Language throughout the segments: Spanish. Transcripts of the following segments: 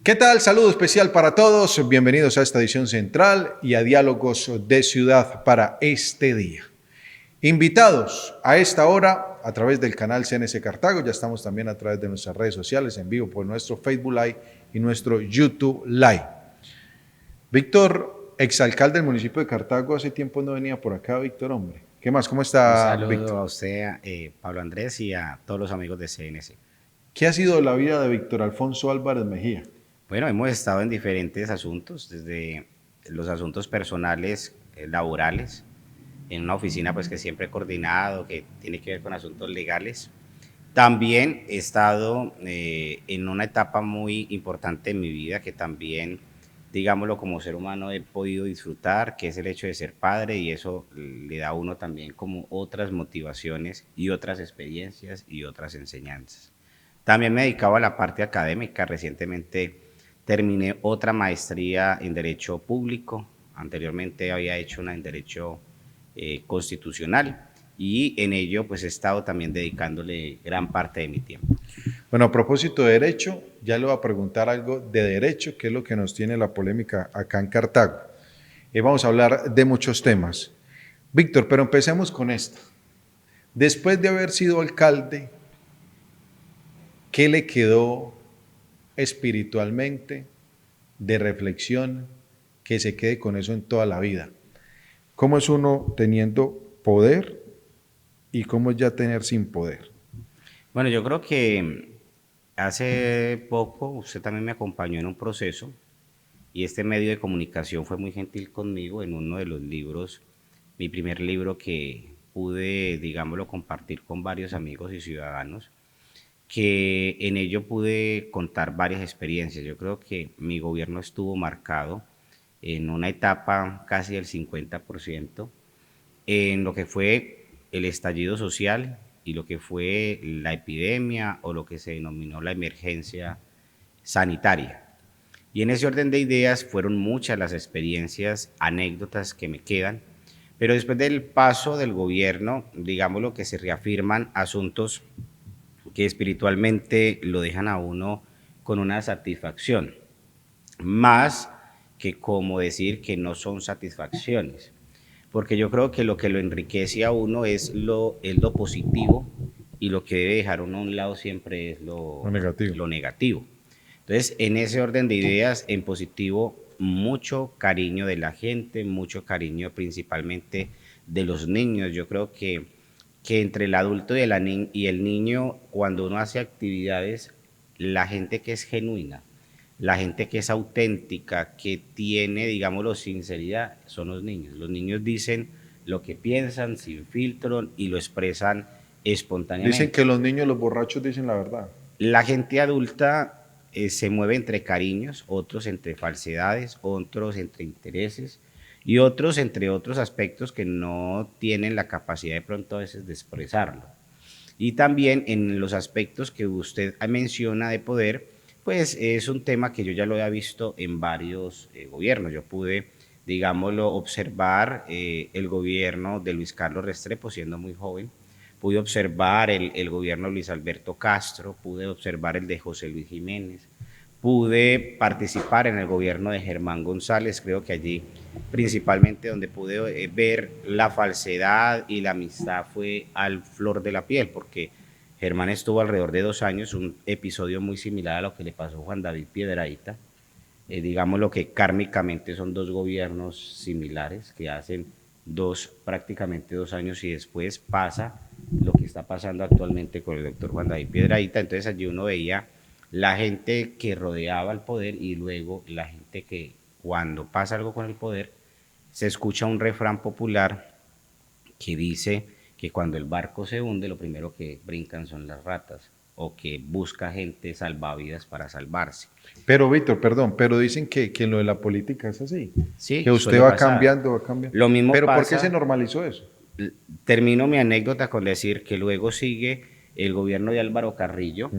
¿Qué tal? Saludo especial para todos. Bienvenidos a esta edición central y a Diálogos de Ciudad para este día. Invitados a esta hora a través del canal CNC Cartago. Ya estamos también a través de nuestras redes sociales en vivo por nuestro Facebook Live y nuestro YouTube Live. Víctor, exalcalde del municipio de Cartago, hace tiempo no venía por acá, Víctor, hombre. ¿Qué más? ¿Cómo Un está, saludo Víctor? a usted, Pablo Andrés, y a todos los amigos de CNC. ¿Qué ha sido la vida de Víctor Alfonso Álvarez Mejía? Bueno, hemos estado en diferentes asuntos, desde los asuntos personales, laborales, en una oficina pues que siempre he coordinado, que tiene que ver con asuntos legales. También he estado en una etapa muy importante en mi vida que también, digámoslo, como ser humano he podido disfrutar, que es el hecho de ser padre, y eso le da a uno también como otras motivaciones y otras experiencias y otras enseñanzas. También me dedicaba a la parte académica. Recientemente terminé otra maestría en Derecho Público. Anteriormente había hecho una en Derecho Constitucional, y en ello pues he estado también dedicándole gran parte de mi tiempo. Bueno, a propósito de derecho, ya le voy a preguntar algo de derecho, que es lo que nos tiene la polémica acá en Cartago. Y vamos a hablar de muchos temas. Víctor, pero empecemos con esta. Después de haber sido alcalde, ¿qué le quedó espiritualmente de reflexión que se quede con eso en toda la vida? ¿Cómo es uno teniendo poder y cómo es ya tener sin poder? Bueno, yo creo que hace poco usted también me acompañó en un proceso, y este medio de comunicación fue muy gentil conmigo en uno de los libros, mi primer libro que pude, digámoslo, compartir con varios amigos y ciudadanos, que en ello pude contar varias experiencias. Yo creo que mi gobierno estuvo marcado en una etapa casi del 50% en lo que fue el estallido social y lo que fue la epidemia o lo que se denominó la emergencia sanitaria. Y en ese orden de ideas fueron muchas las experiencias, anécdotas que me quedan, pero después del paso del gobierno, digámoslo, que se reafirman asuntos que espiritualmente lo dejan a uno con una satisfacción, más que como decir que no son satisfacciones, porque yo creo que lo enriquece a uno es lo positivo, y lo que debe dejar uno a un lado siempre es Lo negativo. lo negativo. Entonces, en ese orden de ideas, en positivo, mucho cariño de la gente, mucho cariño principalmente de los niños. Yo creo que entre el adulto y y el niño, cuando uno hace actividades, la gente que es genuina, la gente que es auténtica, que tiene, digámoslo, sinceridad, son los niños. Los niños dicen lo que piensan sin filtro y lo expresan Dicen espontáneamente. que los niños, los borrachos dicen la verdad. La gente adulta se mueve entre cariños, otros entre falsedades, otros entre intereses y otros entre otros aspectos que no tienen la capacidad de pronto a veces de expresarlo. Y también en los aspectos que usted menciona de poder, pues es un tema que yo ya lo había visto en varios gobiernos. Yo pude, digámoslo, observar el gobierno de Luis Carlos Restrepo siendo muy joven, pude observar el gobierno de Luis Alberto Castro, pude observar el de José Luis Jiménez, pude participar en el gobierno de Germán González. Creo que allí principalmente donde pude ver la falsedad y la amistad fue al flor de la piel, porque Germán estuvo alrededor de 2 años, un episodio muy similar a lo que le pasó a Juan David Piedrahíta. Digamos lo que kármicamente son dos gobiernos similares que hacen prácticamente 2 años, y después pasa lo que está pasando actualmente con el doctor Juan David Piedrahíta. Entonces allí uno veía la gente que rodeaba el poder y luego la gente que cuando pasa algo con el poder se escucha un refrán popular que dice que cuando el barco se hunde lo primero que brincan son las ratas, o que busca gente salvavidas para salvarse. Pero, Víctor, perdón, pero dicen que lo de la política es así, Sí, que usted suele va pasar. cambiando, va cambiando. Lo mismo Pero ¿por qué se pasa. normalizó eso? Termino mi anécdota con decir que luego sigue el gobierno de Álvaro Carrillo,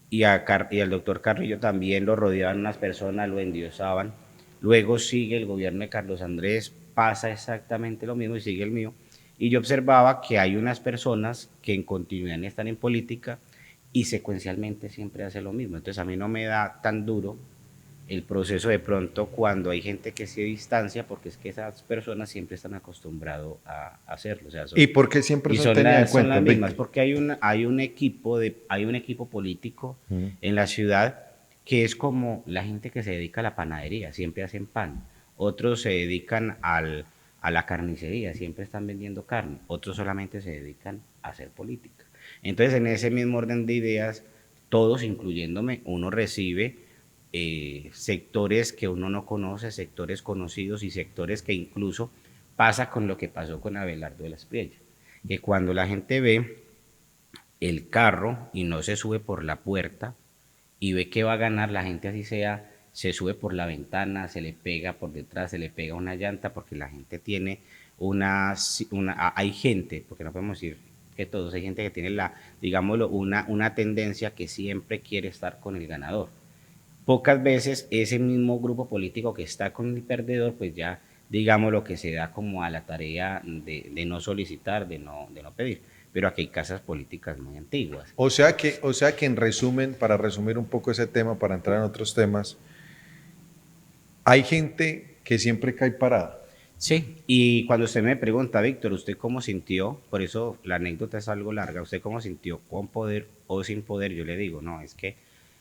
y al doctor Carrillo también lo rodeaban unas personas, lo endiosaban. Luego sigue el gobierno de Carlos Andrés, pasa exactamente lo mismo, y sigue el mío. Y yo observaba que hay unas personas que en continuidad están en política y secuencialmente siempre hace lo mismo. Entonces a mí no me da tan duro el proceso de pronto cuando hay gente que se distancia, porque es que esas personas siempre están acostumbrados a hacerlo. O sea, ¿Y por qué siempre y son tenidas en son cuenta, las mismas, Víctor? porque hay un equipo político Mm. en la ciudad que es como la gente que se dedica a la panadería, siempre hacen pan. Otros se dedican a la carnicería, siempre están vendiendo carne. Otros solamente se dedican a hacer política. Entonces, en ese mismo orden de ideas, todos, incluyéndome, uno recibe sectores que uno no conoce, sectores conocidos y sectores que incluso pasa con lo que pasó con Abelardo de la Espriella, que cuando la gente ve el carro y no se sube por la puerta y ve que va a ganar, la gente así sea, se sube por la ventana, se le pega por detrás, se le pega una llanta, porque la gente tiene hay gente, porque no podemos decir que todos, hay gente que tiene digámoslo, una tendencia que siempre quiere estar con el ganador. Pocas veces ese mismo grupo político que está con el perdedor, pues ya digamos lo que se da como a la tarea de no solicitar, de no pedir. Pero aquí hay casas políticas muy antiguas. O sea que en resumen, para resumir un poco ese tema, para entrar en otros temas, hay gente que siempre cae parada. Sí, y cuando usted me pregunta, Víctor, ¿usted cómo sintió? Por eso la anécdota es algo larga. ¿Usted cómo sintió? ¿Con poder o sin poder? Yo le digo, no, es que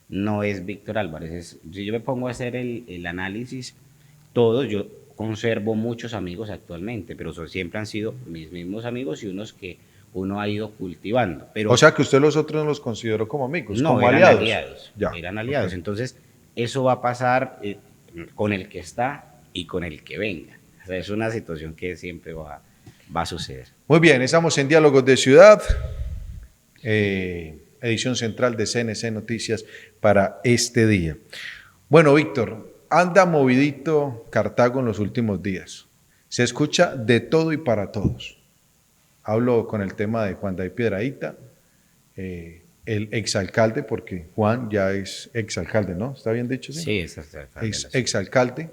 no es Víctor Álvarez. Si yo me pongo a hacer el análisis, todos, yo conservo muchos amigos actualmente, pero siempre han sido mis mismos amigos y unos que uno ha ido cultivando. O Pero sea que usted los otros no los consideró como amigos, no, como aliados. Ya, eran ok. aliados. Entonces, eso va a pasar con el que está y con el que venga. O sea, es una situación que siempre va a suceder. Muy bien, estamos en Diálogos de Ciudad, edición central de CNC Noticias para este día. Bueno, Víctor, anda movidito Cartago en los últimos días. Se escucha de todo y para todos. Hablo con el tema de Juan David Piedradita, el exalcalde, porque Juan ya es exalcalde, ¿no? ¿Está bien dicho? Sí, esa es Exalcalde.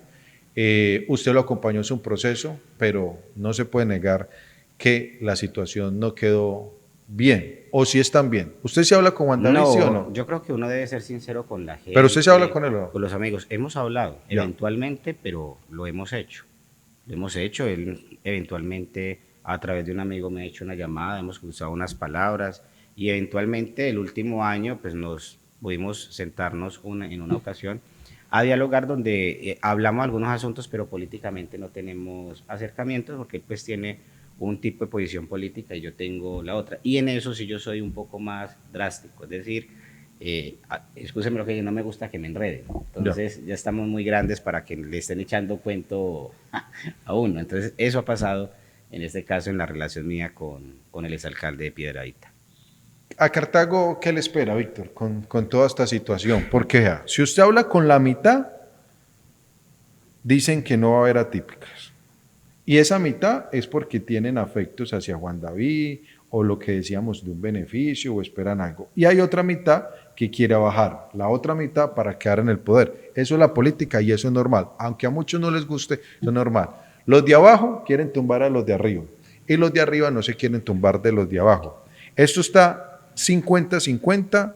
Usted lo acompañó en su proceso, pero no se puede negar que la situación no quedó bien. O si están bien. ¿Usted se habla con Juan David, sí o no, no? yo creo que uno debe ser sincero con la Pero usted se habla gente, con él o no. con los amigos. Hemos hablado Ya. eventualmente, pero lo hemos hecho. Lo hemos hecho. Él eventualmente, a través de un amigo, me ha hecho una llamada, hemos cruzado unas palabras y eventualmente el último año, pues nos pudimos sentarnos en una ocasión a dialogar donde hablamos algunos asuntos, pero políticamente no tenemos acercamientos porque él pues tiene un tipo de posición política y yo tengo la otra. Y en eso sí yo soy un poco más drástico, es decir, excúsenme lo que yo no me gusta que me enreden. Entonces ya estamos muy grandes para que le estén echando cuento a uno. Entonces eso ha pasado en este caso en la relación mía con el exalcalde de Piedradita. A Cartago, ¿qué le espera, Víctor, con toda esta situación? Porque si usted habla con la mitad, dicen que no va a haber atípicas. Y esa mitad es porque tienen afectos hacia Juan David o lo que decíamos de un beneficio o esperan algo. Y hay otra mitad que quiere bajar, la otra mitad para quedar en el poder. Eso es la política y eso es normal. Aunque a muchos no les guste, eso es normal. Los de abajo quieren tumbar a los de arriba y los de arriba no se quieren tumbar de los de abajo. Esto está 50-50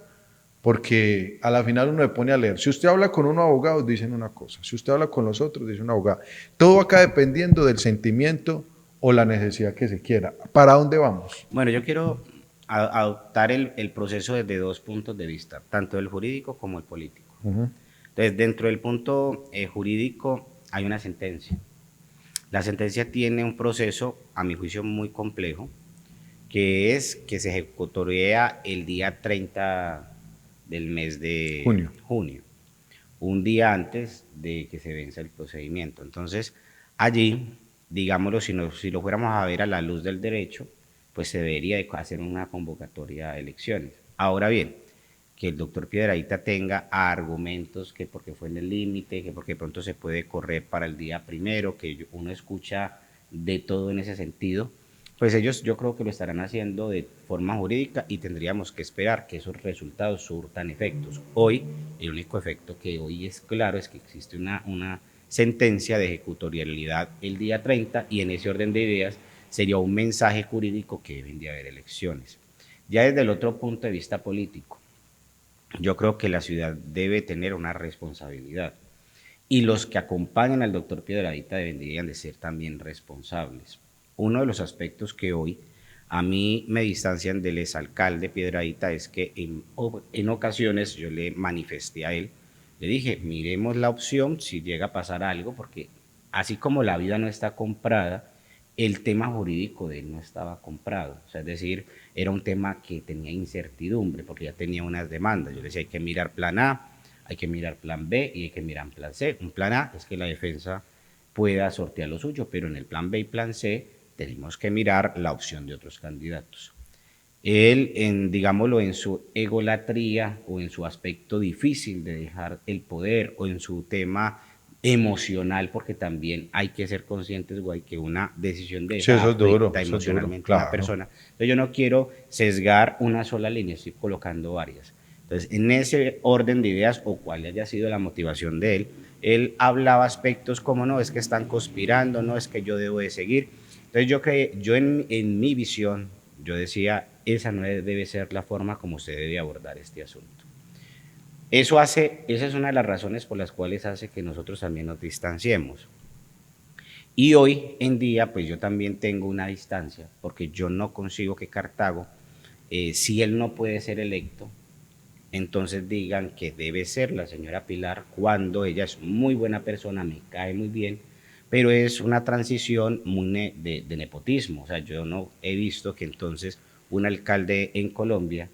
porque a la final uno le pone a leer. Si usted habla con unos abogados, dicen una cosa. Si usted habla con los otros, dice una abogada. Todo acá dependiendo del sentimiento o la necesidad que se quiera. ¿Para dónde vamos? Bueno, yo quiero adoptar el proceso desde dos puntos de vista, tanto el jurídico como el político. Entonces, dentro del punto jurídico hay una sentencia. La sentencia tiene un proceso, a mi juicio, muy complejo, que es que se ejecutaría el día 30 del mes de junio, un día antes de que se venza el procedimiento. Entonces, allí, digámoslo, si lo fuéramos a ver a la luz del derecho, pues se debería de hacer una convocatoria a elecciones. Ahora bien, que el doctor Piedradita tenga argumentos que porque fue en el límite, que porque pronto se puede correr para el día primero, que uno escucha de todo en ese sentido, pues ellos yo creo que lo estarán haciendo de forma jurídica y tendríamos que esperar que esos resultados surtan efectos. Hoy, el único efecto que hoy es claro es que existe una sentencia de ejecutorialidad el día 30 y en ese orden de ideas sería un mensaje jurídico que deben de haber elecciones. Ya desde el otro punto de vista político, yo creo que la ciudad debe tener una responsabilidad. y los que acompañan al doctor Piedradita deberían de ser también responsables. Uno de los aspectos que hoy a mí me distancian del exalcalde Piedradita es que en ocasiones yo le manifesté a él, le dije, miremos la opción si llega a pasar algo, porque así como la vida no está comprada, el tema jurídico de él no estaba comprado. O sea, es decir, era un tema que tenía incertidumbre, porque ya tenía unas demandas. Yo le decía, hay que mirar plan A, hay que mirar plan B y hay que mirar plan C. Un plan A es que la defensa pueda sortear lo suyo, pero en el plan B y plan C tenemos que mirar la opción de otros candidatos. Él, digámoslo, en su egolatría o en su aspecto difícil de dejar el poder o en su tema emocional, porque también hay que ser conscientes, güey, que una decisión de Sí, esa eso es duro, afecta eso es duro, emocionalmente a una claro. persona. Entonces yo no quiero sesgar una sola línea, estoy colocando varias. Entonces, en ese orden de ideas o cuál haya sido la motivación de él hablaba aspectos como no, es que están conspirando, no, es que yo debo de seguir. Entonces yo en mi visión, yo decía, esa no debe ser la forma como se debe abordar este asunto. Esa es una de las razones por las cuales hace que nosotros también nos distanciemos. Y hoy en día, pues yo también tengo una distancia, porque yo no consigo que Cartago, si él no puede ser electo, entonces digan que debe ser la señora Pilar cuando ella es muy buena persona, me cae muy bien, pero es una transición muy de nepotismo. O sea, yo no he visto que entonces un alcalde en Colombia,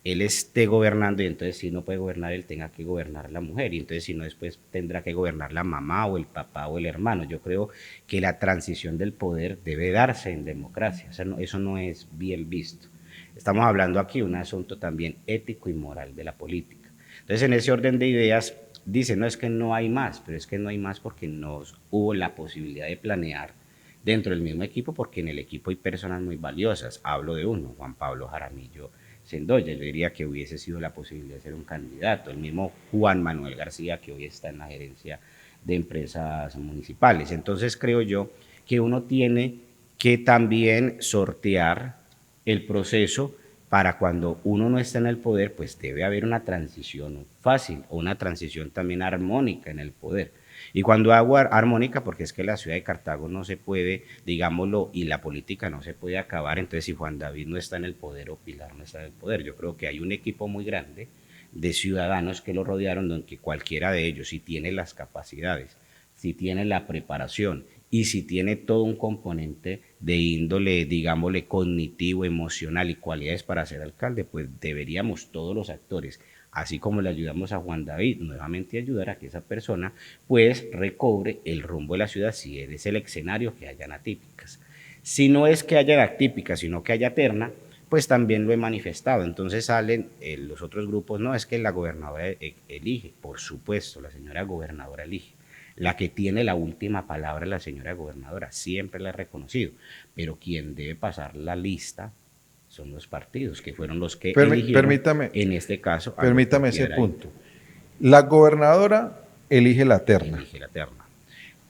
él esté gobernando y entonces si no puede gobernar, él tenga que gobernar la mujer y entonces si no después tendrá que gobernar la mamá o el papá o el hermano. Yo creo que la transición del poder debe darse en democracia, o sea, no, eso no es bien visto. Estamos hablando aquí de un asunto también ético y moral de la política. Entonces, en ese orden de ideas, dice, no es que no hay más, pero es que no hay más porque no hubo la posibilidad de planear dentro del mismo equipo, porque en el equipo hay personas muy valiosas. Hablo de uno, Juan Pablo Jaramillo Sendoya. Yo diría que hubiese sido la posibilidad de ser un candidato. El mismo Juan Manuel García, que hoy está en la gerencia de empresas municipales. Entonces, creo yo que uno tiene que también sortear el proceso para cuando uno no está en el poder, pues debe haber una transición fácil o una transición también armónica en el poder. Y cuando hago armónica, porque es que la ciudad de Cartago no se puede, digámoslo, y la política no se puede acabar, entonces si Juan David no está en el poder o Pilar no está en el poder, yo creo que hay un equipo muy grande de ciudadanos que lo rodearon, donde cualquiera de ellos, si tiene las capacidades, si tiene la preparación y si tiene todo un componente de índole, digámosle, cognitivo, emocional y cualidades para ser alcalde, pues deberíamos todos los actores, así como le ayudamos a Juan David, nuevamente ayudar a que esa persona pues recobre el rumbo de la ciudad si es el escenario que hayan atípicas. Si no es que haya atípicas, sino que haya terna, pues también lo he manifestado. Entonces salen los otros grupos, no, es que la gobernadora elige, por supuesto, la señora gobernadora elige. La que tiene la última palabra es la señora gobernadora, siempre la he reconocido, pero quien debe pasar la lista son los partidos, que fueron los que eligieron, Permítame, en este caso, al doctor permítame ese Piedrahita. punto. La gobernadora elige la terna, Elige la terna.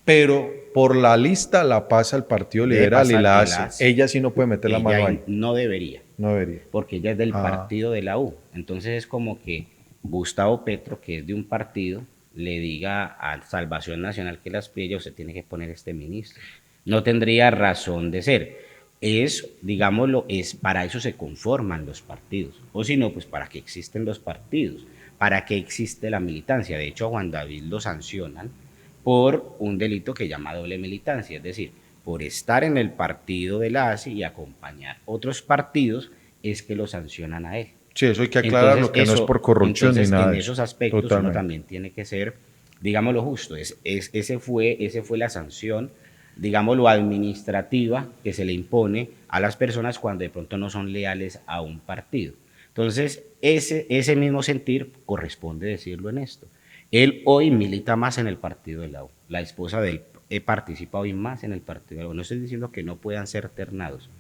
pero por la lista la pasa el Partido Debe Liberal y pasar la el hace. AS. Ella sí no puede meter la mano ahí. No debería, No debería. porque ella es del Ah, partido de la U. Entonces es como que Gustavo Petro, que es de un partido, le diga a Salvación Nacional que las pilla, usted tiene que poner este ministro. No tendría razón de ser. Es, digámoslo, es para eso se conforman los partidos. O si no, pues para qué existen los partidos, para qué existe la militancia. De hecho, a Juan David lo sancionan por un delito que llama doble militancia, es decir, por estar en el partido de la ASI y acompañar otros partidos, es que lo sancionan a él. sí, eso hay que Entonces, aclararlo, que no es por corrupción ni nada en de eso. esos aspectos uno Totalmente. también tiene que ser, digámoslo justo, ese fue la sanción, digámoslo administrativa, que se le impone a las personas cuando de pronto no son leales a un partido. Entonces, ese mismo sentir corresponde decirlo en esto. Él hoy milita más en el partido de la U. La esposa de él participa hoy más en el partido de la U. No estoy diciendo que no puedan ser ternados.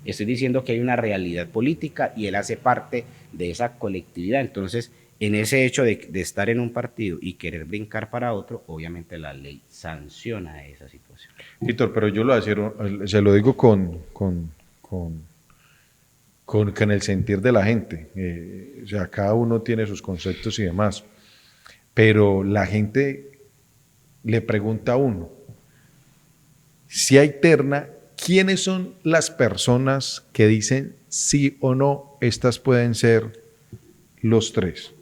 Estoy diciendo que hay una realidad política y él hace parte de esa colectividad. Entonces, en ese hecho de estar en un partido y querer brincar para otro, obviamente la ley sanciona esa situación. Víctor, pero yo lo voy a decir, se lo digo con el sentir de la gente. O sea, cada uno tiene sus conceptos y demás. Pero la gente le pregunta a uno, si hay terna, ¿quiénes son las personas que dicen sí o no, estas pueden ser los tres?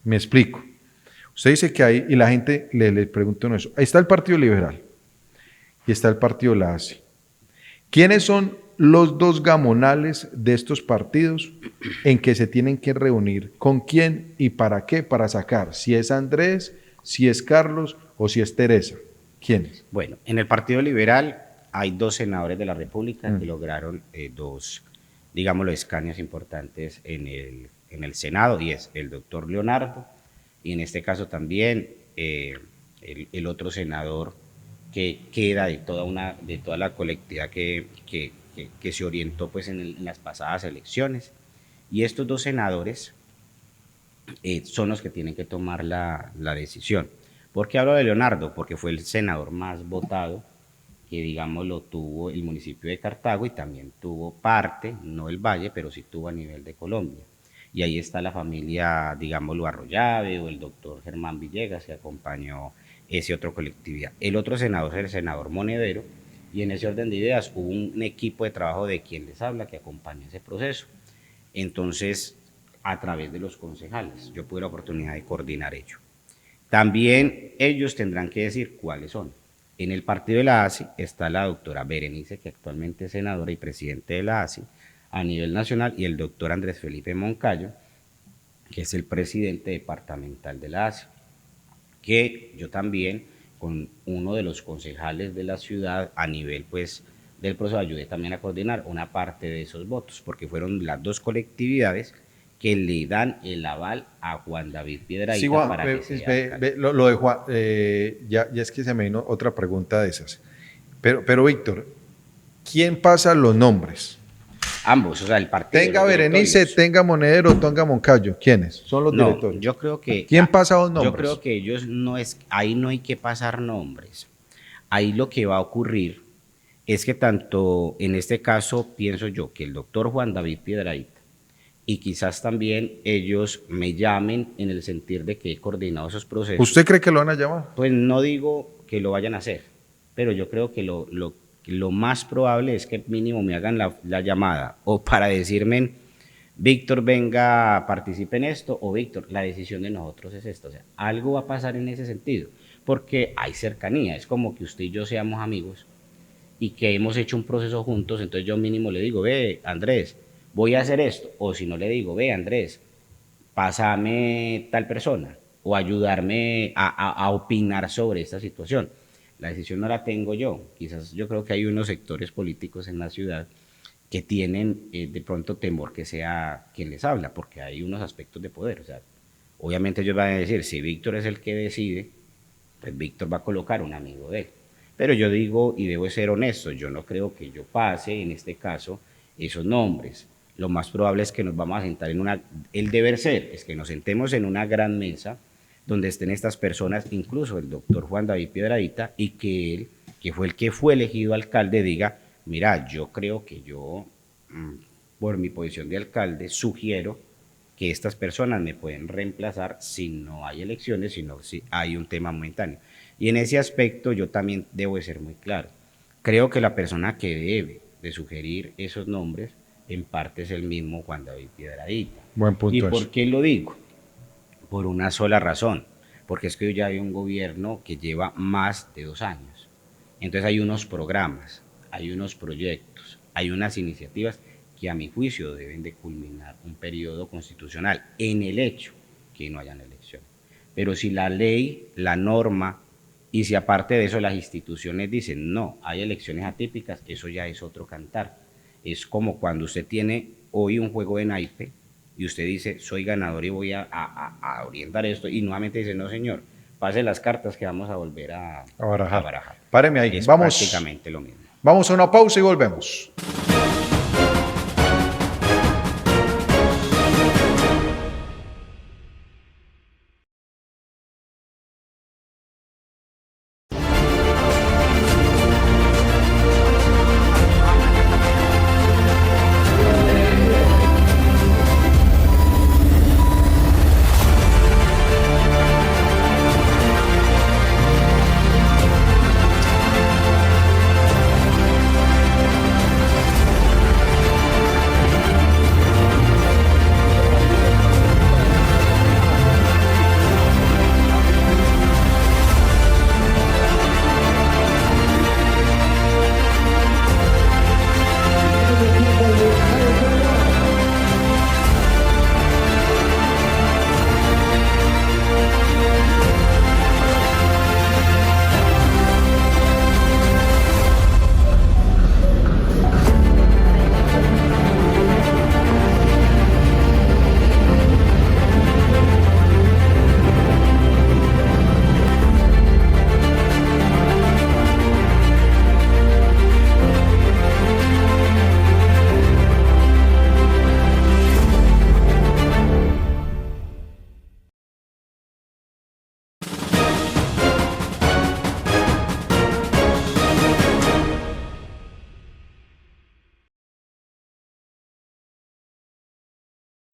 Me explico. Usted dice que hay, y la gente le pregunta uno eso. Ahí está el Partido Liberal y está el Partido La ASI. ¿Quiénes son los dos gamonales de estos partidos en que se tienen que reunir? ¿Con quién y para qué? Para sacar si es Andrés, si es Carlos o si es Teresa. ¿Quiénes? Bueno, en el Partido Liberal hay 2 senadores de la República que lograron 2, digámoslo, escaños importantes en el Senado, y es el doctor Leonardo, y en este caso también el otro senador que queda de toda la colectividad que se orientó pues en las pasadas elecciones. Y estos 2 senadores son los que tienen que tomar la decisión. ¿Por qué hablo de Leonardo? Porque fue el senador más votado que, digamos, lo tuvo el municipio de Cartago, y también tuvo parte, no el Valle, pero sí tuvo a nivel de Colombia. Y ahí está la familia, digámoslo, Arroyave, o el doctor Germán Villegas, que acompañó ese otro colectividad. El otro senador es el senador Monedero, y en ese orden de ideas hubo un equipo de trabajo de quien les habla que acompañó ese proceso. Entonces, a través de los concejales, yo tuve la oportunidad de coordinar ello. También ellos tendrán que decir cuáles son. En el partido de la ASI está la doctora Berenice, que actualmente es senadora y presidente de la ASI a nivel nacional, y el doctor Andrés Felipe Moncayo, que es el presidente departamental de la ASI, que yo también, con uno de los concejales de la ciudad a nivel pues del proceso, ayudé también a coordinar una parte de esos votos, porque fueron las 2 colectividades que le dan el aval a Juan David Piedrahita, Sí, Juan, para que sea lo de Juan, ya es que se me vino otra pregunta de esas. Pero Víctor, ¿quién pasa los nombres? ambos, o sea, el partido. Tenga Berenice, tenga Monedero, tenga Moncayo. ¿Quiénes son los directores? Yo creo que. ¿Quién pasa los nombres? Yo creo que ellos ahí no hay que pasar nombres. Ahí lo que va a ocurrir es que tanto, en este caso, pienso yo, que el doctor Juan David Piedrahita, y quizás también ellos me llamen en el sentir de que he coordinado esos procesos. ¿Usted cree que lo van a llamar? Pues no digo que lo vayan a hacer, pero yo creo que lo más probable es que mínimo me hagan la llamada, o para decirme, Víctor, venga, participe en esto, o Víctor, la decisión de nosotros es esta. O sea, algo va a pasar en ese sentido, porque hay cercanía. Es como que usted y yo seamos amigos y que hemos hecho un proceso juntos, entonces yo mínimo le digo, ve, Andrés, voy a hacer esto, o si no le digo, ve, Andrés, pásame tal persona, o ayudarme a opinar sobre esta situación. La decisión no la tengo yo. Quizás yo creo que hay unos sectores políticos en la ciudad que tienen de pronto temor que sea quien les habla, porque hay unos aspectos de poder. O sea, obviamente ellos van a decir, si Víctor es el que decide, pues Víctor va a colocar un amigo de él. Pero yo digo, y debo ser honesto, yo no creo que yo pase, en este caso, esos nombres. Lo más probable es que nos vamos a sentar el deber ser es que nos sentemos en una gran mesa donde estén estas personas, incluso el doctor Juan David Piedrahita, y que él, que fue el que fue elegido alcalde, diga, mira, yo creo que yo, por mi posición de alcalde, sugiero que estas personas me pueden reemplazar si no hay elecciones, sino si hay un tema momentáneo. Y en ese aspecto yo también debo de ser muy claro. Creo que la persona que debe de sugerir esos nombres, en parte es el mismo Juan David Piedrahita. Buen punto. ¿Y por qué lo digo? Por una sola razón, porque es que ya hay un gobierno que lleva más de 2 años. Entonces hay unos programas, hay unos proyectos, hay unas iniciativas que a mi juicio deben de culminar un periodo constitucional en el hecho que no hayan elecciones. Pero si la ley, la norma, y si aparte de eso las instituciones dicen no, hay elecciones atípicas, eso ya es otro cantar. Es como cuando usted tiene hoy un juego de naipe y usted dice, soy ganador y voy a orientar esto, y nuevamente dice, no señor, pase las cartas que vamos a volver a barajar. Páreme ahí, es vamos. prácticamente lo mismo. Vamos a una pausa y volvemos.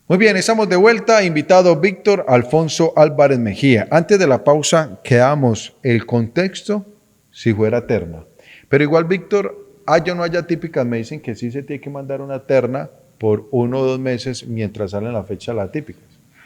Muy bien, estamos de vuelta. Invitado Víctor Alfonso Álvarez Mejía. Antes de la pausa quedamos el contexto si fuera terna. Pero igual, Víctor, haya o no haya típicas, me dicen que sí se tiene que mandar una terna por 1 o 2 meses mientras salen la fecha de las típicas.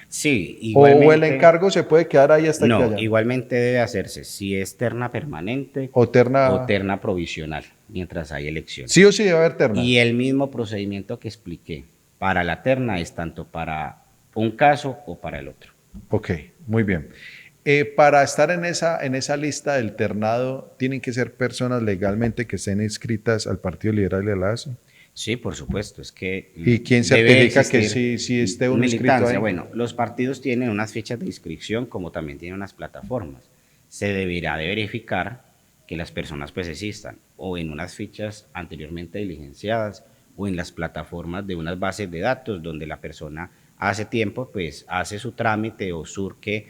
Sí, O el igualmente, encargo se puede quedar ahí hasta que no, haya. igualmente debe hacerse si es terna permanente O terna, o terna provisional, mientras hay sí elecciones. o sí debe haber terna. Y el mismo procedimiento que expliqué para la terna es tanto para un caso o para el otro. Ok, muy bien. Para estar en esa lista del ternado, ¿tienen que ser personas legalmente que estén inscritas al Partido Liberal y a la ASI? Sí, por supuesto, es que ¿Y quién debe certifica que existir sí esté uno inscrito militancia. ahí? Bueno, los partidos tienen unas fichas de inscripción como también tienen unas plataformas. Se deberá de verificar que las personas pues existan o en unas fichas anteriormente diligenciadas o en las plataformas de unas bases de datos donde la persona hace tiempo pues hace su trámite o surte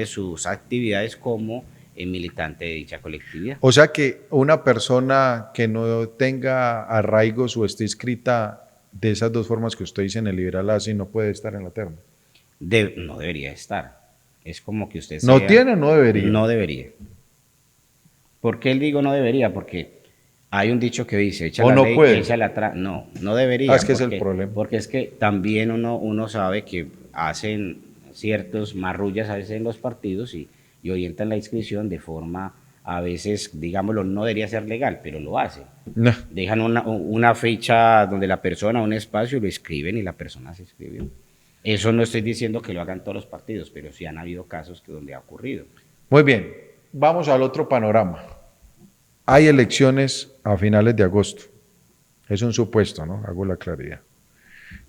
sus actividades como militante de dicha colectividad. O sea que una persona que no tenga arraigos o esté inscrita de esas dos formas que usted dice en el Liberal ASI no puede estar en la terna. No debería estar. Es como que usted ¿No sea, tiene o no debería? no debería. ¿Por qué él digo no debería? Porque hay un dicho que dice, echa ¿O la no ley, puede? echa la atrás. No, no Ah, debería, es que es el problema. porque es que también uno sabe que hacen ciertos marrullas a veces en los partidos y orientan la inscripción de forma, a veces, digámoslo, no debería ser legal, pero lo hacen. No. Dejan una fecha donde la persona, un espacio, y lo escriben y la persona se escribió. Eso no estoy diciendo que lo hagan todos los partidos, pero sí han habido casos que donde ha ocurrido. Muy bien, vamos al otro panorama. Hay elecciones a finales de agosto. Es un supuesto, ¿no? Hago la claridad.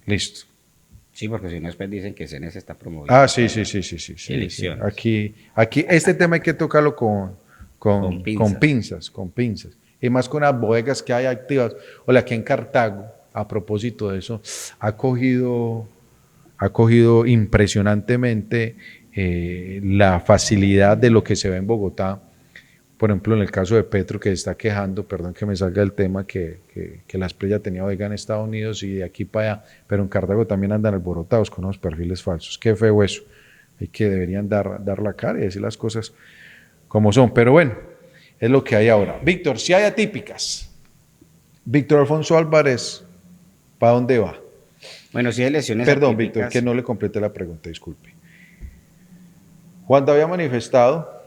Listo. Sí, porque si no después dicen que CNS está promoviendo Ah, sí. elecciones Aquí, este tema hay que tocarlo con pinzas. con pinzas. Y más con las bodegas que hay activas. O la que en Cartago, a propósito de eso, ha cogido impresionantemente la facilidad de lo que se ve en Bogotá. Por ejemplo, en el caso de Petro, que se está quejando, perdón que me salga el tema, que la Esprella tenía bodega en Estados Unidos y de aquí para allá, pero en Cartago también andan alborotados con unos perfiles falsos. Qué feo eso. Hay que deberían dar la cara y decir las cosas como son. Pero bueno, es lo que hay ahora. Víctor, si hay atípicas, Víctor Alfonso Álvarez, ¿para dónde va? Bueno, sí hay elecciones Perdón, Víctor, atípicas. que no le completé la pregunta, disculpe. Juan había manifestado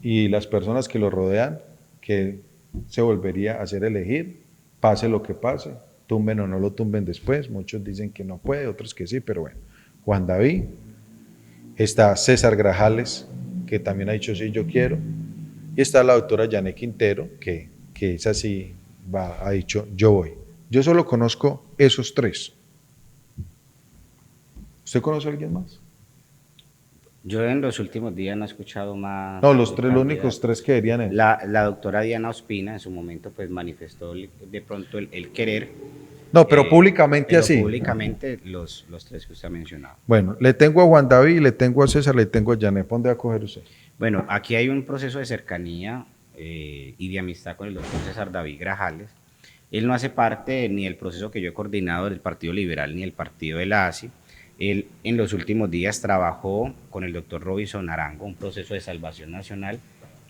y las personas que lo rodean que se volvería a hacer elegir, pase lo que pase, tumben o no lo tumben después, muchos dicen que no puede, otros que sí, pero bueno. Juan David, está César Grajales, que también ha dicho sí, yo quiero, y está la doctora Yané Quintero, que es así, ha dicho yo voy. Yo solo conozco esos tres. ¿Usted conoce a alguien más? Yo en los últimos días no he escuchado más. No, los tres, los únicos tres que dirían eso. La doctora Diana Ospina en su momento pues manifestó de pronto el querer. No, pero públicamente pero así. públicamente los tres que usted ha mencionado. Bueno, le tengo a Juan David, le tengo a César, le tengo a Janet. ¿Dónde va a coger usted? Bueno, aquí hay un proceso de cercanía y de amistad con el doctor César David Grajales. Él no hace parte ni del proceso que yo he coordinado del Partido Liberal ni del Partido de la ASI. Él en los últimos días trabajó con el doctor Robinson Arango, un proceso de salvación nacional,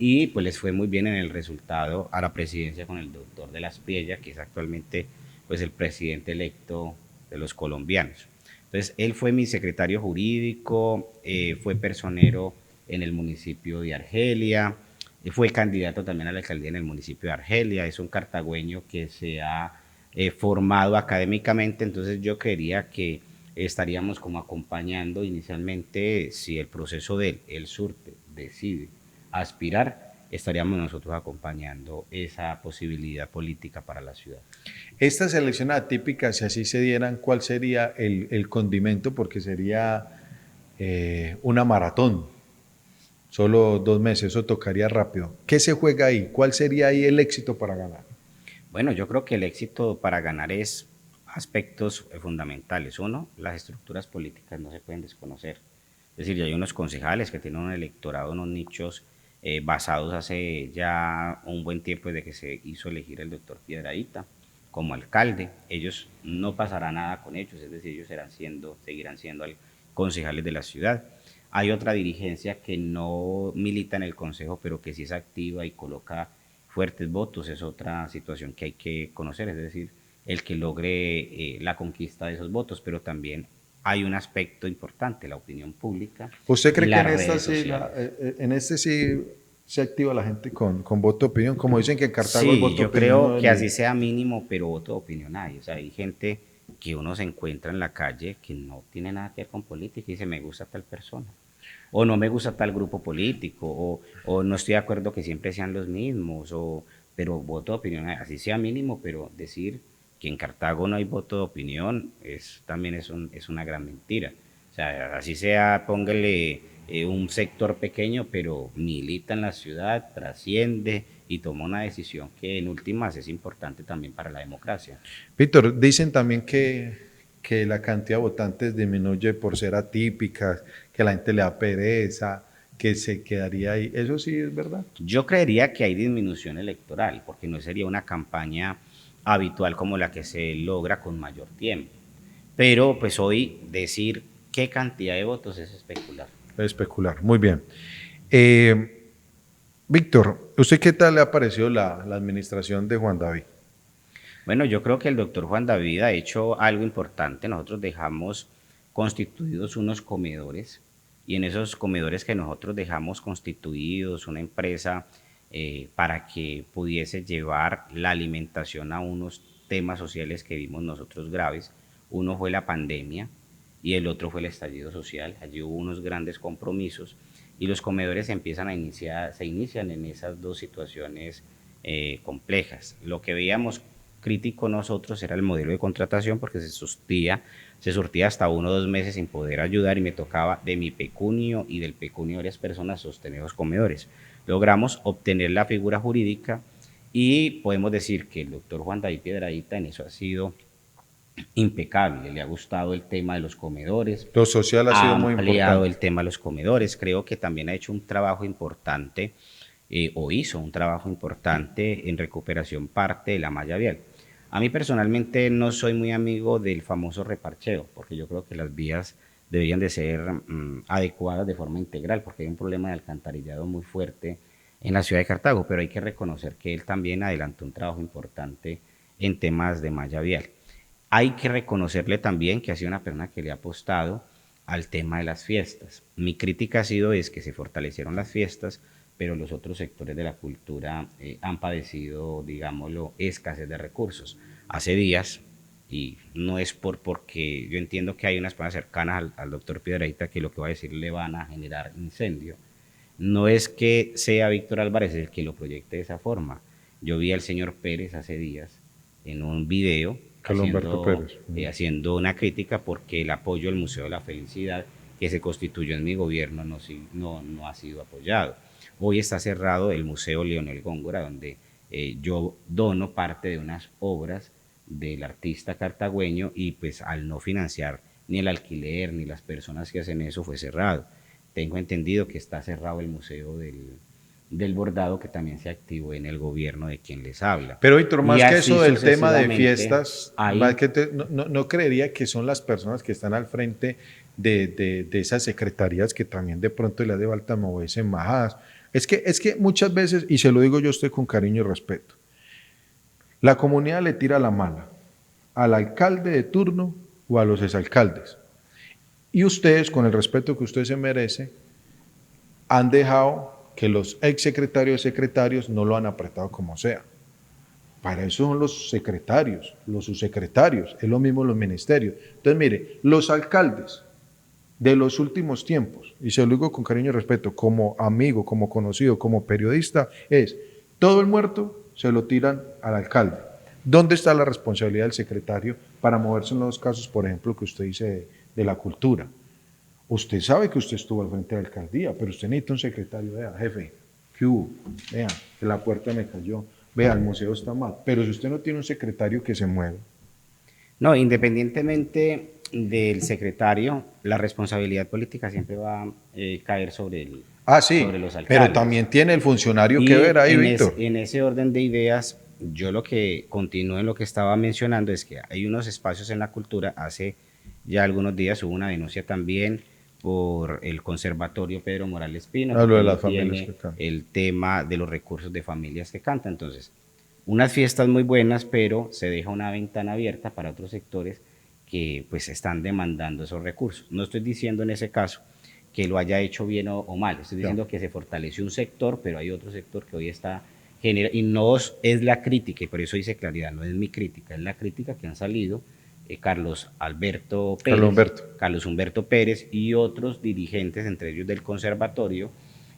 y pues les fue muy bien en el resultado a la presidencia con el doctor de la Espriella, que es actualmente pues el presidente electo de los colombianos. Entonces, él fue mi secretario jurídico, fue personero en el municipio de Argelia, fue candidato también a la alcaldía en el municipio de Argelia, es un cartagüeño que se ha formado académicamente, entonces yo quería que estaríamos como acompañando inicialmente, si el proceso de él surte, decide aspirar, estaríamos nosotros acompañando esa posibilidad política para la ciudad. Estas elecciones atípicas, si así se dieran, ¿cuál sería el condimento? Porque sería una maratón, solo 2 meses, eso tocaría rápido. ¿Qué se juega ahí? ¿Cuál sería ahí el éxito para ganar? Bueno, yo creo que el éxito para ganar es aspectos fundamentales. Uno, las estructuras políticas no se pueden desconocer. Es decir, hay unos concejales que tienen un electorado, unos nichos basados hace ya un buen tiempo desde que se hizo elegir el doctor Piedradita, como alcalde. Ellos no pasará nada con ellos, es decir, ellos seguirán siendo concejales de la ciudad. Hay otra dirigencia que no milita en el consejo, pero que sí es activa y coloca fuertes votos. Es otra situación que hay que conocer, es decir, el que logre la conquista de esos votos, pero también hay un aspecto importante, la opinión pública. ¿Usted cree y que las en esta redes sí, sociales. en este sí se activa la gente con voto de opinión? Como dicen que en Cartago el Sí, voto de yo opinión no creo es que ley. así sea mínimo, pero voto de opinión hay. O sea, hay gente que uno se encuentra en la calle que no tiene nada que ver con política y dice, me gusta tal persona, o no me gusta tal grupo político, o no estoy de acuerdo que siempre sean los mismos, pero voto de opinión hay. Así sea mínimo, pero decir que en Cartago no hay voto de opinión también es una gran mentira. O sea, así sea, póngale un sector pequeño, pero milita en la ciudad, trasciende y toma una decisión que en últimas es importante también para la democracia. Víctor, dicen también que la cantidad de votantes disminuye por ser atípicas, que la gente le da pereza, que se quedaría ahí. ¿Eso sí es verdad? Yo creería que hay disminución electoral, porque no sería una campaña habitual como la que se logra con mayor tiempo. Pero pues hoy decir qué cantidad de votos es especular. Especular, muy bien. Víctor, ¿usted qué tal le ha parecido la administración de Juan David? Bueno, yo creo que el doctor Juan David ha hecho algo importante. Nosotros dejamos constituidos unos comedores y en esos comedores que nosotros dejamos constituidos una empresa para que pudiese llevar la alimentación a unos temas sociales que vimos nosotros graves. Uno fue la pandemia y el otro fue el estallido social. Allí hubo unos grandes compromisos y los comedores se inician en esas dos situaciones complejas. Lo que veíamos crítico nosotros era el modelo de contratación porque se surtía hasta 1 o 2 meses sin poder ayudar y me tocaba de mi pecunio y del pecunio de varias personas sostener los comedores. Logramos obtener la figura jurídica y podemos decir que el doctor Juan David Piedradita en eso ha sido impecable, le ha gustado el tema de los comedores, Lo social ha ha sido muy ampliado importante. el tema de los comedores, creo que también ha hecho un trabajo importante o hizo un trabajo importante en recuperación parte de la malla vial. A mí personalmente no soy muy amigo del famoso reparcheo, porque yo creo que las vías deberían de ser adecuadas de forma integral, porque hay un problema de alcantarillado muy fuerte en la ciudad de Cartago, pero hay que reconocer que él también adelantó un trabajo importante en temas de malla vial. Hay que reconocerle también que ha sido una persona que le ha apostado al tema de las fiestas. Mi crítica ha sido es que se fortalecieron las fiestas, pero los otros sectores de la cultura han padecido, digámoslo, escasez de recursos. Hace días, y no es porque yo entiendo que hay unas personas cercanas al doctor Piedradita que lo que va a decir le van a generar incendio. No es que sea Víctor Álvarez el que lo proyecte de esa forma. Yo vi al señor Pérez hace días en un video Carlos Humberto Pérez. haciendo una crítica porque el apoyo al Museo de la Felicidad que se constituyó en mi gobierno no ha sido apoyado. Hoy está cerrado el Museo Leonel Góngora, donde yo dono parte de unas obras del artista cartagüeño y pues al no financiar ni el alquiler ni las personas que hacen eso fue cerrado. Tengo entendido que está cerrado el Museo del Bordado que también se activó en el gobierno de quien les habla. Pero Víctor, Y más que así eso del tema de sucesivamente fiestas, más hay. que no creería que son las personas que están al frente de esas secretarías que también de pronto le hace falta moverse embajadas. Es que muchas veces, y se lo digo yo a usted con cariño y respeto, la comunidad le tira la mala al alcalde de turno o a los exalcaldes. Y ustedes, con el respeto que usted se merece, han dejado que los exsecretarios y secretarios no lo han apretado como sea. Para eso son los secretarios, los subsecretarios, es lo mismo los ministerios. Entonces, mire, los alcaldes de los últimos tiempos, y se lo digo con cariño y respeto, como amigo, como conocido, como periodista, es todo el muerto se lo tiran al alcalde. ¿Dónde está la responsabilidad del secretario para moverse en los casos, por ejemplo, que usted dice de la cultura? Usted sabe que usted estuvo al frente de la alcaldía, pero usted necesita un secretario, vea, jefe, ¿qué hubo? Vea, que la puerta me cayó, vea, el museo está mal. Pero si usted no tiene un secretario que se mueva. No, independientemente del secretario, la responsabilidad política siempre va a caer Sí, sobre los pero alcaldes. también tiene el funcionario que Y ver ahí, Víctor. en ese orden de ideas, yo lo que continúo en lo que estaba mencionando es que hay unos espacios en la cultura. Hace ya algunos días hubo una denuncia también por el Conservatorio Pedro Morales Pino, Hablo porque de no las familias tiene que cantan. el tema de los recursos de familias que cantan. Entonces, unas fiestas muy buenas, pero se deja una ventana abierta para otros sectores que pues están demandando esos recursos. No estoy diciendo en ese caso que lo haya hecho bien o mal, estoy Ya. diciendo que se fortaleció un sector, pero hay otro sector que hoy está y no es la crítica, y por eso dice claridad, no es mi crítica, es la crítica que han salido Carlos Alberto Carlos Pérez, Humberto. Carlos Humberto Pérez y otros dirigentes, entre ellos del conservatorio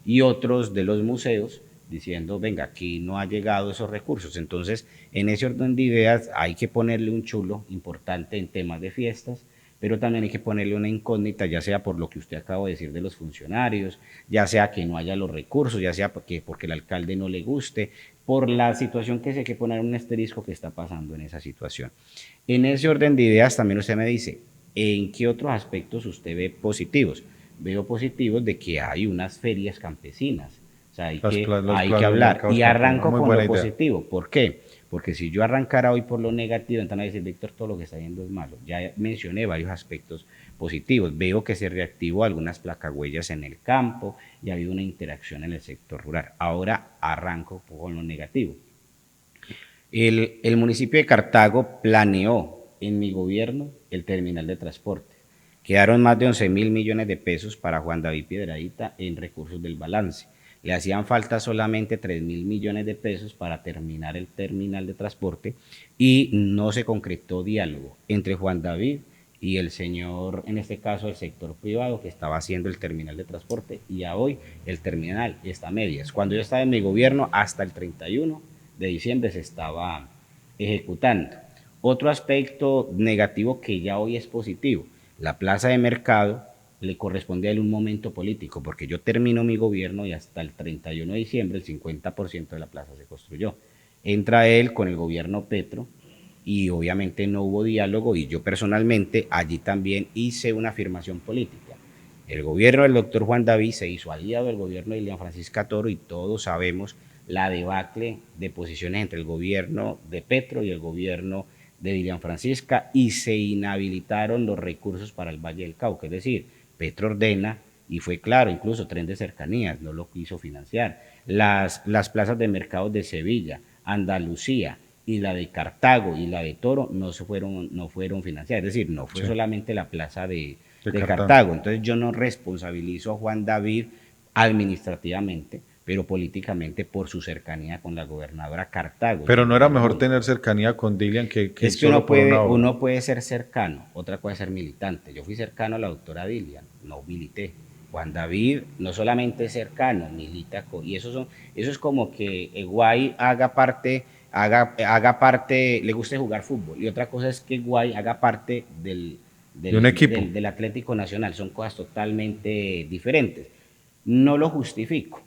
y otros de los museos, diciendo, venga, aquí no ha llegado esos recursos. Entonces, en ese orden de ideas hay que ponerle un chulo importante en temas de fiestas, pero también hay que ponerle una incógnita, ya sea por lo que usted acaba de decir de los funcionarios, ya sea que no haya los recursos, ya sea porque el alcalde no le guste, por la situación que se hay que poner un asterisco que está pasando en esa situación. En ese orden de ideas también usted me dice, ¿en qué otros aspectos usted ve positivos? Veo positivos de que hay unas ferias campesinas, o sea, hay que Los hablar. mercados Y campesinos. arranco Muy con buena lo idea. positivo. ¿Por qué? Porque si yo arrancara hoy por lo negativo, entonces van a decir, Víctor, todo lo que está viendo es malo. Ya mencioné varios aspectos positivos. Veo que se reactivó algunas placahuellas en el campo y ha habido una interacción en el sector rural. Ahora arranco con lo negativo. El municipio de Cartago planeó en mi gobierno el terminal de transporte. Quedaron más de 11.000 millones de pesos para Juan David Piedradita en recursos del balance. Le hacían falta solamente 3.000 millones de pesos para terminar el terminal de transporte y no se concretó diálogo entre Juan David y el señor, en este caso el sector privado que estaba haciendo el terminal de transporte, y a hoy el terminal está a medias. Cuando yo estaba en mi gobierno, hasta el 31 de diciembre se estaba ejecutando. Otro aspecto negativo que ya hoy es positivo, la plaza de mercado le corresponde a él un momento político, porque yo termino mi gobierno y hasta el 31 de diciembre el 50% de la plaza se construyó. Entra él con el gobierno Petro y obviamente no hubo diálogo, y yo personalmente allí también hice una afirmación política. El gobierno del doctor Juan David se hizo aliado del gobierno de Lilian Francisca Toro, y todos sabemos la debacle de posiciones entre el gobierno de Petro y el gobierno de Dilian Francisca, y se inhabilitaron los recursos para el Valle del Cauca. Es decir, Petro ordena, y fue claro, incluso Tren de Cercanías no lo quiso financiar. Las plazas de mercados de Sevilla, Andalucía y la de Cartago y la de Toro no fueron financiadas. Es decir, no fue Sí, solamente la plaza de de Cartago. Cartago. Entonces yo no responsabilizo a Juan David administrativamente, pero políticamente por su cercanía con la gobernadora Cartago y Pero con no era todo el mejor mundo. tener cercanía con Dilian que Es que solo por una obra. uno puede ser cercano, otra cosa es ser militante. Yo fui cercano a la doctora Dilian, no milité. Juan David no solamente es cercano, milita y eso es como que Guay haga parte, le guste jugar fútbol. Y otra cosa es que Guay haga parte De un equipo. del Atlético Nacional. Son cosas totalmente diferentes. No lo justifico.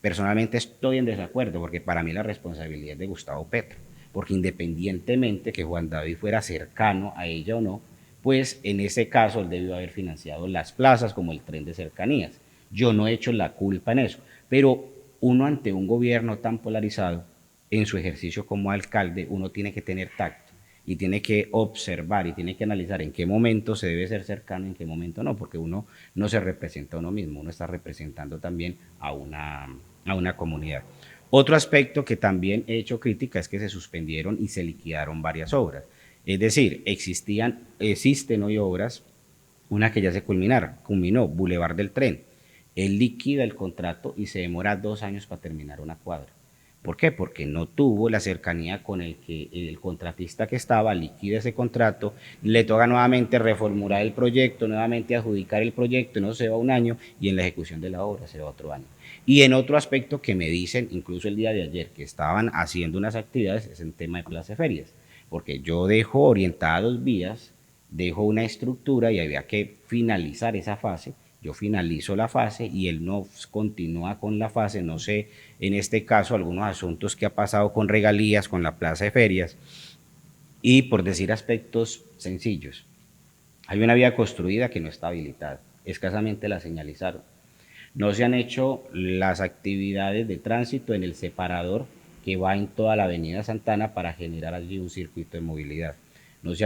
Personalmente estoy en desacuerdo, porque para mí la responsabilidad es de Gustavo Petro, porque independientemente que Juan David fuera cercano a ella o no, pues en ese caso él debió haber financiado las plazas como el tren de cercanías. Yo no he hecho la culpa en eso, pero uno ante un gobierno tan polarizado, en su ejercicio como alcalde, uno tiene que tener tacto y tiene que observar y tiene que analizar en qué momento se debe ser cercano y en qué momento no, porque uno no se representa a uno mismo, uno está representando también a una comunidad. Otro aspecto que también he hecho crítica es que se suspendieron y se liquidaron varias obras. Es decir, existen hoy obras, una que ya se culminó, Boulevard del Tren. Él liquida el contrato y se demora 2 años para terminar una cuadra. ¿Por qué? Porque no tuvo la cercanía con el que el contratista que estaba liquida ese contrato, le toca nuevamente reformular el proyecto, nuevamente adjudicar el proyecto, no se va un año, y en la ejecución de la obra se va otro año. Y en otro aspecto que me dicen, incluso el día de ayer, que estaban haciendo unas actividades, es el tema de plaza de ferias, porque yo dejo orientadas 2 vías, dejo una estructura y había que finalizar esa fase. Yo finalizo la fase y él no continúa con la fase. No sé, en este caso, algunos asuntos que ha pasado con regalías, con la plaza de ferias, y por decir aspectos sencillos. Hay una vía construida que no está habilitada, escasamente la señalizaron. No se han hecho las actividades de tránsito en el separador que va en toda la avenida Santana para generar allí un circuito de movilidad. No se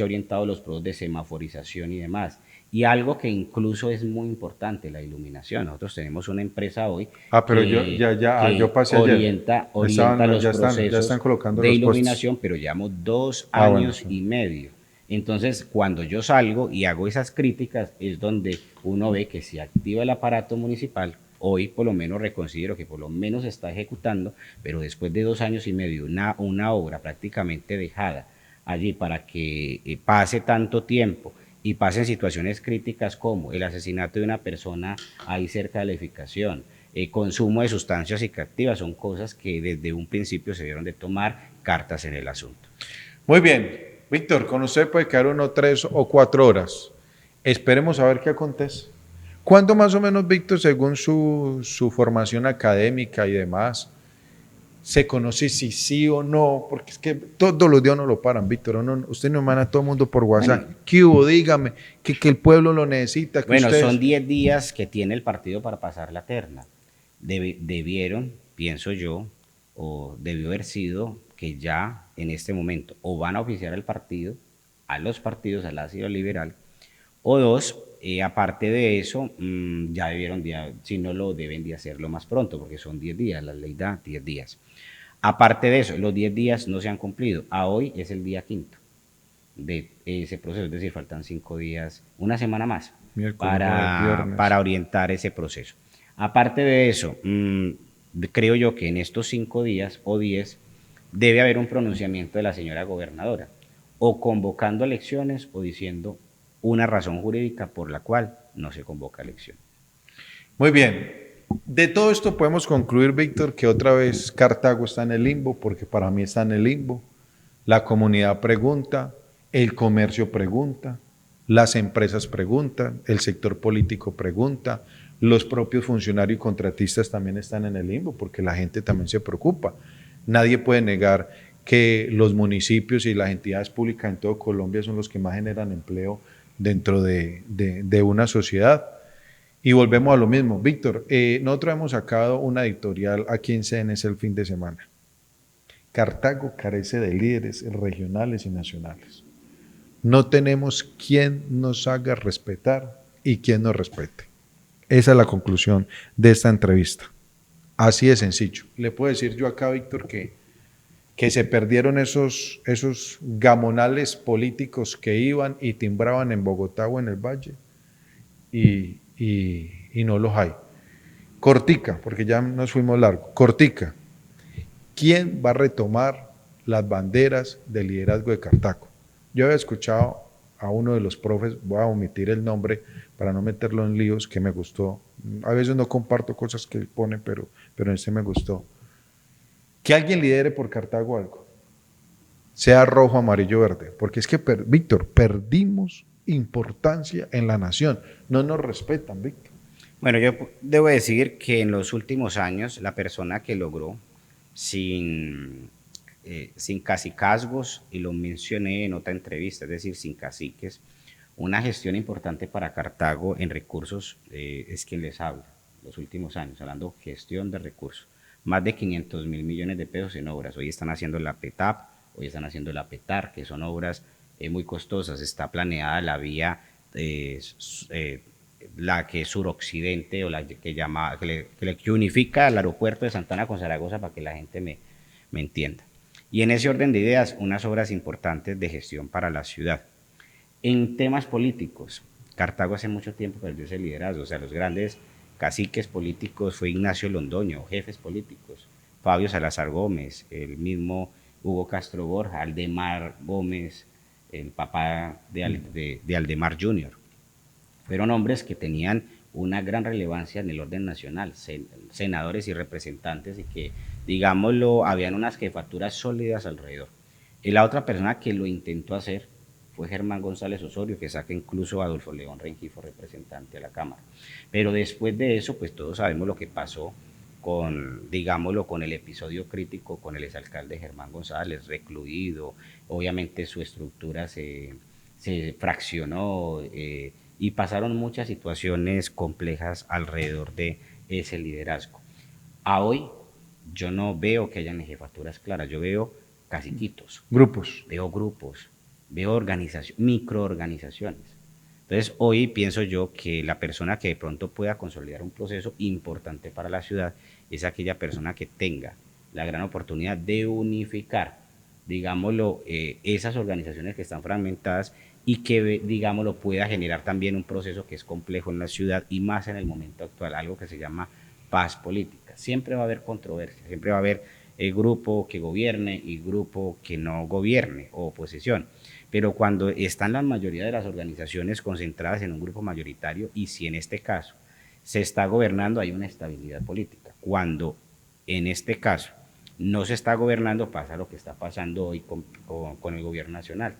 ha orientado los productos de semaforización y demás. Y algo que incluso es muy importante, la iluminación. Nosotros tenemos una empresa hoy Ah, pero yo que pasé ayer. orienta los Ya están procesos colocando de los postes. iluminación, pero llevamos dos Ah, bueno, años sí. y medio. Entonces, cuando yo salgo y hago esas críticas, es donde uno ve que se activa el aparato municipal. Hoy, por lo menos, reconsidero que por lo menos se está ejecutando, pero después de 2 años y medio, una obra prácticamente dejada allí para que pase tanto tiempo y pasen situaciones críticas como el asesinato de una persona ahí cerca de la edificación, consumo de sustancias psicoactivas, son cosas que desde un principio se dieron de tomar cartas en el asunto. Muy bien, Víctor, con usted puede quedar 3 o 4 horas. Esperemos a ver qué acontece. ¿Cuándo más o menos, Víctor, según su formación académica y demás, se conoce si sí o no? Porque es que todos los días no lo paran, Víctor. Usted nos manda a todo el mundo por WhatsApp. Bueno, ¿Qué hubo? Dígame, que el pueblo lo necesita, que bueno, ustedes... son 10 días que tiene el partido para pasar la terna. Debieron, pienso yo, o debió haber sido que ya en este momento o van a oficiar el partido, a los partidos, al ácido liberal, o dos, aparte de eso, ya debieron, si no lo deben de hacerlo más pronto, porque son 10 días, la ley da 10 días. Aparte de eso, los 10 días no se han cumplido. A hoy es el día quinto de ese proceso, es decir, faltan 5 días, una semana más Miércoles, jueves, viernes. para orientar ese proceso. Aparte de eso, creo yo que en estos 5 días o 10 debe haber un pronunciamiento de la señora gobernadora, o convocando elecciones o diciendo una razón jurídica por la cual no se convoca elección. Muy bien. De todo esto podemos concluir, Víctor, que otra vez Cartago está en el limbo, porque para mí está en el limbo. La comunidad pregunta, el comercio pregunta, las empresas preguntan, el sector político pregunta, los propios funcionarios y contratistas también están en el limbo, porque la gente también se preocupa. Nadie puede negar que los municipios y las entidades públicas en todo Colombia son los que más generan empleo dentro de una sociedad. Y volvemos a lo mismo. Víctor, nosotros hemos sacado una editorial aquí en CNS el fin de semana. Cartago carece de líderes regionales y nacionales. No tenemos quien nos haga respetar y quien nos respete. Esa es la conclusión de esta entrevista. Así de sencillo. Le puedo decir yo acá, Víctor, que se perdieron esos gamonales políticos que iban y timbraban en Bogotá o en el Valle y no los hay. Cortica, porque ya nos fuimos largo. Cortica. ¿Quién va a retomar las banderas del liderazgo de Cartago? Yo había escuchado a uno de los profes, voy a omitir el nombre para no meterlo en líos, que me gustó. A veces no comparto cosas que él pone, pero este me gustó. Que alguien lidere por Cartago algo, sea rojo, amarillo, verde, porque es que, Víctor, perdimos importancia en la nación. No nos respetan, Víctor. Bueno, yo debo decir que en los últimos años la persona que logró sin cacicazgos, y lo mencioné en otra entrevista, es decir, sin caciques, una gestión importante para Cartago en recursos es quien les habla, los últimos años, hablando gestión de recursos. Más de 500 mil millones de pesos en obras. Hoy están haciendo la PETAP, hoy están haciendo la PETAR, que son obras muy costosas. Está planeada la vía, la que es suroccidente, o la que unifica el aeropuerto de Santana con Zaragoza, para que la gente me entienda. Y en ese orden de ideas, unas obras importantes de gestión para la ciudad. En temas políticos, Cartago hace mucho tiempo perdió ese liderazgo, o sea, los grandes caciques políticos fue Ignacio Londoño, jefes políticos, Fabio Salazar Gómez, el mismo Hugo Castro Borja, Aldemar Gómez, el papá de Aldemar Jr. Fueron hombres que tenían una gran relevancia en el orden nacional, senadores y representantes, y que, digámoslo, habían unas jefaturas sólidas alrededor. Y la otra persona que lo intentó hacer fue Germán González Osorio, que saca incluso a Adolfo León Rengifo, representante a la Cámara. Pero después de eso, pues todos sabemos lo que pasó con, digámoslo, con el episodio crítico con el exalcalde Germán González, recluido. Obviamente su estructura se fraccionó y pasaron muchas situaciones complejas alrededor de ese liderazgo. A hoy yo no veo que hayan jefaturas claras, yo veo caciquitos, Grupos. veo grupos, veo microorganizaciones. Entonces, hoy pienso yo que la persona que de pronto pueda consolidar un proceso importante para la ciudad es aquella persona que tenga la gran oportunidad de unificar, digámoslo, esas organizaciones que están fragmentadas y que, digámoslo, pueda generar también un proceso que es complejo en la ciudad y más en el momento actual, algo que se llama paz política. Siempre va a haber controversia, siempre va a haber grupo que gobierne y grupo que no gobierne o oposición. Pero cuando están la mayoría de las organizaciones concentradas en un grupo mayoritario y si en este caso se está gobernando, hay una estabilidad política. Cuando en este caso no se está gobernando, pasa lo que está pasando hoy con el gobierno nacional,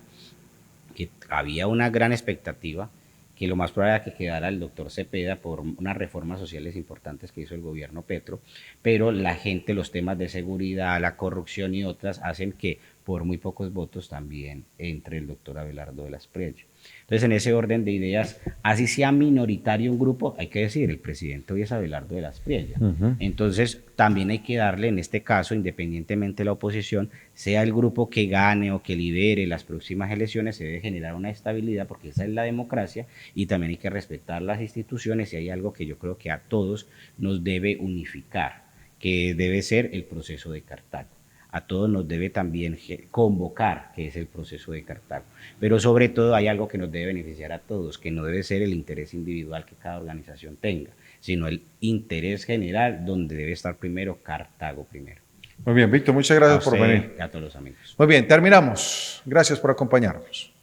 que había una gran expectativa que lo más probable era que quedara el doctor Cepeda por unas reformas sociales importantes que hizo el gobierno Petro, pero la gente, los temas de seguridad, la corrupción y otras hacen que por muy pocos votos también entre el doctor Abelardo de las Prieto. Entonces, en ese orden de ideas, así sea minoritario un grupo, hay que decir, el presidente hoy es Abelardo de las Prieto. Entonces, también hay que darle, en este caso, independientemente de la oposición, sea el grupo que gane o que lidere las próximas elecciones, se debe generar una estabilidad, porque esa es la democracia, y también hay que respetar las instituciones, y hay algo que yo creo que a todos nos debe unificar, que debe ser el proceso de Cartago. A todos nos debe también convocar, que es el proceso de Cartago. Pero sobre todo hay algo que nos debe beneficiar a todos, que no debe ser el interés individual que cada organización tenga, sino el interés general donde debe estar primero Cartago primero. Muy bien, Víctor, muchas gracias por venir. Y a todos los amigos. Muy bien, terminamos. Gracias por acompañarnos.